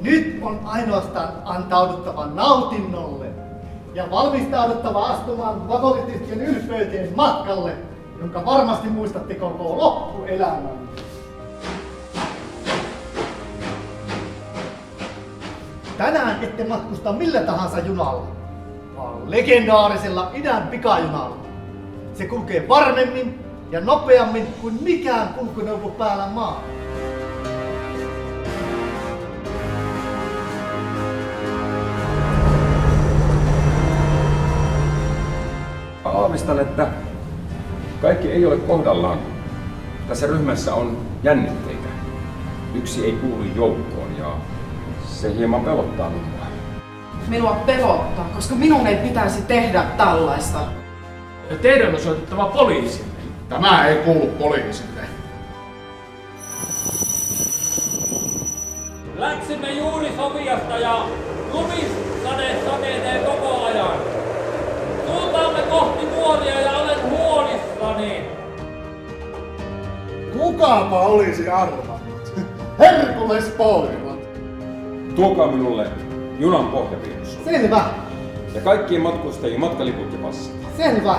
Nyt on ainoastaan antauduttava nautinnolle ja valmistauduttava astumaan vakolitystien ylpeyteen matkalle, jonka varmasti muistatte koko loppuelämän. Tänään ette matkusta millä tahansa junalla, vaan legendaarisella idän pikajunalla. Se kulkee varmemmin ja nopeammin kuin mikään kulkuneuvo päällä maan. Aavistan, että kaikki ei ole kohdallaan. Tässä ryhmässä on jännitteitä. Yksi ei kuulu joukkoon ja se hieman pelottaa minua. Minua pelottaa, koska minun ei pitäisi tehdä tällaista. Teidän on soitettava poliisille. Tämä ei kuulu poliisille. Läksimme juuri Sofiasta ja lumissade satelee koko ajan. Suuntaamme kohti vuoria ja olen huolissani. Kukapa olisi arvannut? Herkules poimat! Tuokaa minulle junan pohjavirus Selvä, ja kaikkien matkustajien matkaliput ja passit. selvä.